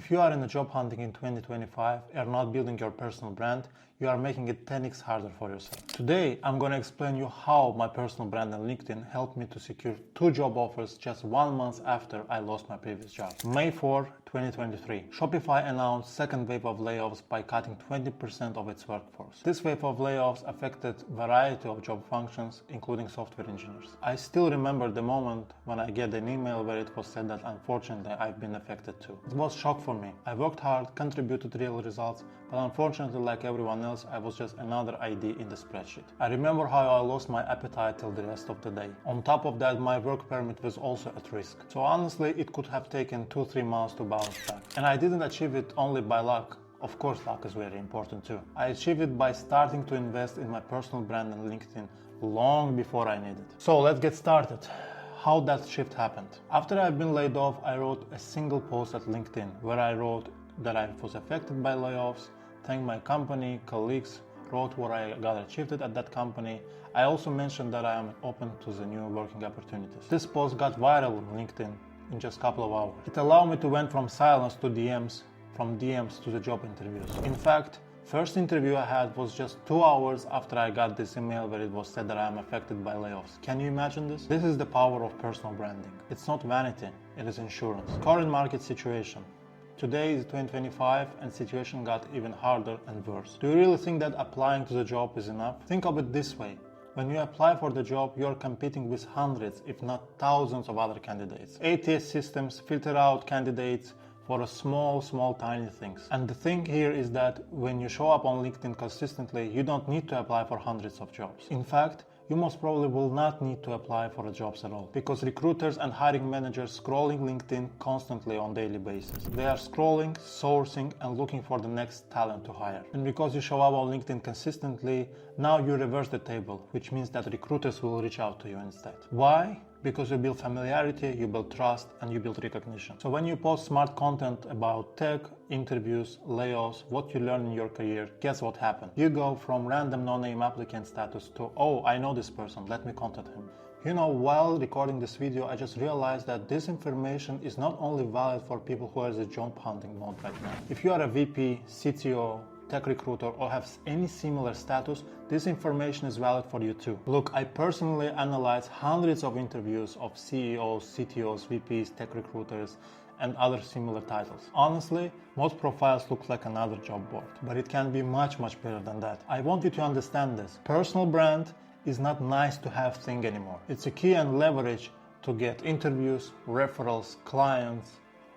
If you are in the job hunting in 2025 and not building your personal brand, you are making it 10x harder for yourself. Today, I'm going to explain you how my personal brand on LinkedIn helped me to secure 2 job offers just 1 month after I lost my previous job. May 4, 2023, Shopify announced second wave of layoffs by cutting 20% of its workforce. This wave of layoffs affected a variety of job functions, including software engineers. I still remember the moment when I get an email where it was said that unfortunately I've been affected too. It was a shock for me. I worked hard, contributed real results, but unfortunately, like everyone else, I was just another ID in the spreadsheet. I remember how I lost my appetite till the rest of the day. On top of that, my work permit was also at risk. So honestly, it could have taken 2-3 months to bounce back. And I didn't achieve it only by luck. Of course, luck is very important too. I achieved it by starting to invest in my personal brand on LinkedIn long before I needed. So let's get started. How that shift happened. After I've been laid off, I wrote a single post at LinkedIn where I wrote that I was affected by layoffs, thanked my company, colleagues, wrote what I got achieved at that company. I also mentioned that I am open to the new working opportunities. This post got viral on LinkedIn in just a couple of hours. It allowed me to went from silence to DMs, from DMs to the job interviews. In fact, first interview I had was just 2 hours after I got this email where it was said that I am affected by layoffs. Can you imagine this? This is the power of personal branding. It's not vanity, it is insurance. Current market situation. Today is 2025 and situation got even harder and worse. Do you really think that applying to the job is enough? Think of it this way. When you apply for the job, you are competing with hundreds, if not thousands of other candidates. ATS systems filter out candidates for a small tiny things. And the thing here is that when you show up on LinkedIn consistently, you don't need to apply for hundreds of jobs. In fact, you most probably will not need to apply for jobs at all, because recruiters and hiring managers scrolling LinkedIn constantly on daily basis. They are scrolling, sourcing, and looking for the next talent to hire. And because you show up on LinkedIn consistently, now you reverse the table, which means that recruiters will reach out to you instead. Why? Because you build familiarity, you build trust, and you build recognition. So when you post smart content about tech, interviews, layoffs, what you learn in your career, guess what happened? You go from random no-name applicant status to, oh, I know this person, let me contact him. You know, while recording this video, I just realized that this information is not only valid for people who are in the job hunting mode right now. If you are a VP, CTO, tech recruiter, or have any similar status, this information is valid for you too. Look, I personally analyzed hundreds of interviews of CEOs, CTOs, VPs, tech recruiters, and other similar titles. Honestly, most profiles look like another job board, but it can be much better than that. I want you to understand this. Personal brand is not nice to have thing anymore. It's a key and leverage to get interviews, referrals, clients,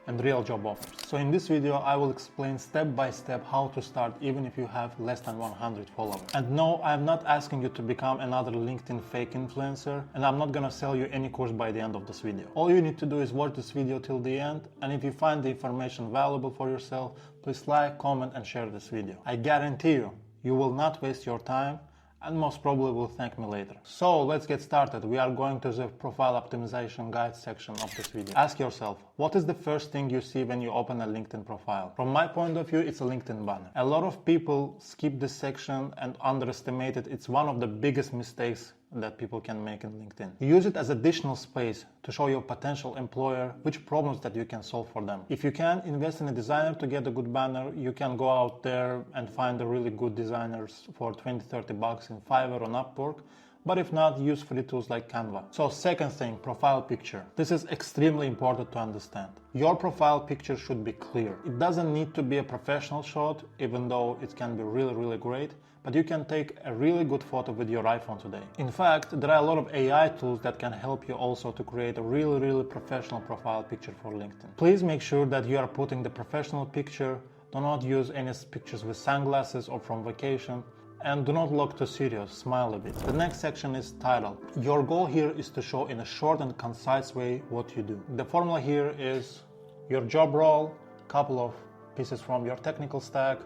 and real job offers. So in this video, I will explain step by step how to start even if you have less than 100 followers. And no, I'm not asking you to become another LinkedIn fake influencer, and I'm not gonna sell you any course by the end of this video. All you need to do is watch this video till the end, and if you find the information valuable for yourself, please like, comment, and share this video. I guarantee you, you will not waste your time, and most probably will thank me later. So let's get started. We are going to the profile optimization guide section of this video. Ask yourself, what is the first thing you see when you open a LinkedIn profile? From my point of view, it's a LinkedIn banner. A lot of people skip this section and underestimate it. It's one of the biggest mistakes that people can make in LinkedIn. Use it as additional space to show your potential employer which problems that you can solve for them. If you can invest in a designer to get a good banner, you can go out there and find the really good designers for 20-30 bucks in Fiverr or Upwork. But if not, use free tools like Canva. So second thing, profile picture. This is extremely important to understand. Your profile picture should be clear. It doesn't need to be a professional shot, even though it can be really great, but you can take a really good photo with your iPhone today. In fact, there are a lot of AI tools that can help you also to create a really professional profile picture for LinkedIn. Please make sure that you are putting the professional picture. Do not use any pictures with sunglasses or from vacation. And do not look too serious, smile a bit. The next section is title. Your goal here is to show in a short and concise way what you do. The formula here is your job role, couple of pieces from your technical stack,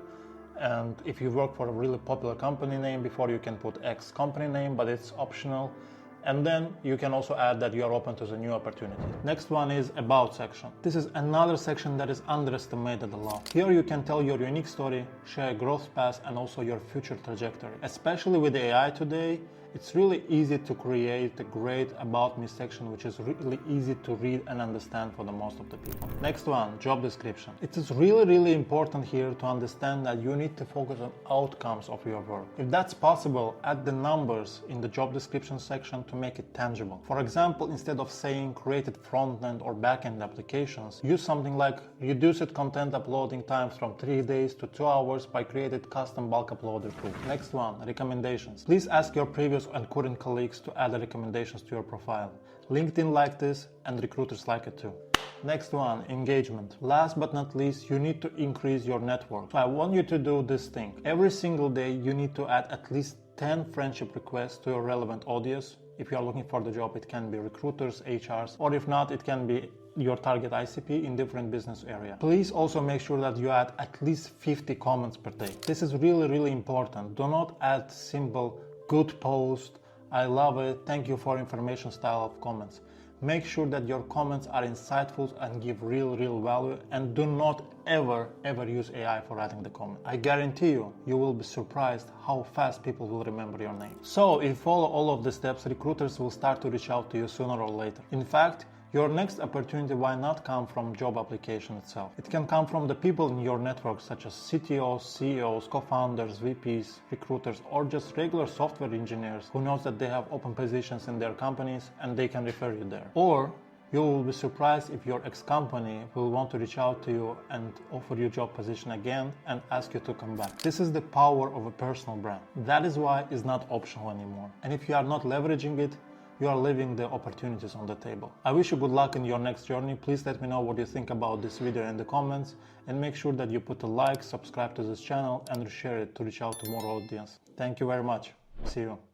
and if you work for a really popular company name before, you can put X company name, but it's optional. And then you can also add that you are open to the new opportunity. Next one is about section. This is another section that is underestimated a lot. Here you can tell your unique story, share a growth path, and also your future trajectory. Especially with AI today, It's really easy to create a great About Me section, which is really easy to read and understand for the most of the people. Next one, job description. It is really important here to understand that you need to focus on outcomes of your work. If that's possible, add the numbers in the job description section to make it tangible. For example, instead of saying created front-end or back-end applications, use something like reduced content uploading times from 3 days to 2 hours by created custom bulk uploader tool. Next one, recommendations. Please ask your previous and current colleagues to add recommendations to your profile. LinkedIn like this and recruiters like it too. Next one, engagement. Last but not least, you need to increase your network. So I want you to do this thing. Every single day you need to add at least 10 friendship requests to your relevant audience. If you are looking for the job, it can be recruiters, HRs, or if not, it can be your target ICP in different business area. Please also make sure that you add at least 50 comments per day. This is really important. Do not add simple good post, I love it, thank you for information style of comments. Make sure that your comments are insightful and give real value, and do not ever use AI for writing the comment. I guarantee you will be surprised how fast people will remember your name. So if you follow all of the steps, recruiters will start to reach out to you sooner or later. In fact, your next opportunity might not come from job application itself. It can come from the people in your network, such as CTOs, CEOs, co-founders, VPs, recruiters, or just regular software engineers who knows that they have open positions in their companies and they can refer you there. Or you will be surprised if your ex-company will want to reach out to you and offer you job position again and ask you to come back. This is the power of a personal brand. That is why it's not optional anymore. And if you are not leveraging it, you are leaving the opportunities on the table. I wish you good luck in your next journey. Please let me know what you think about this video in the comments, and make sure that you put a like, subscribe to this channel, and share it to reach out to more audience. Thank you very much. See you.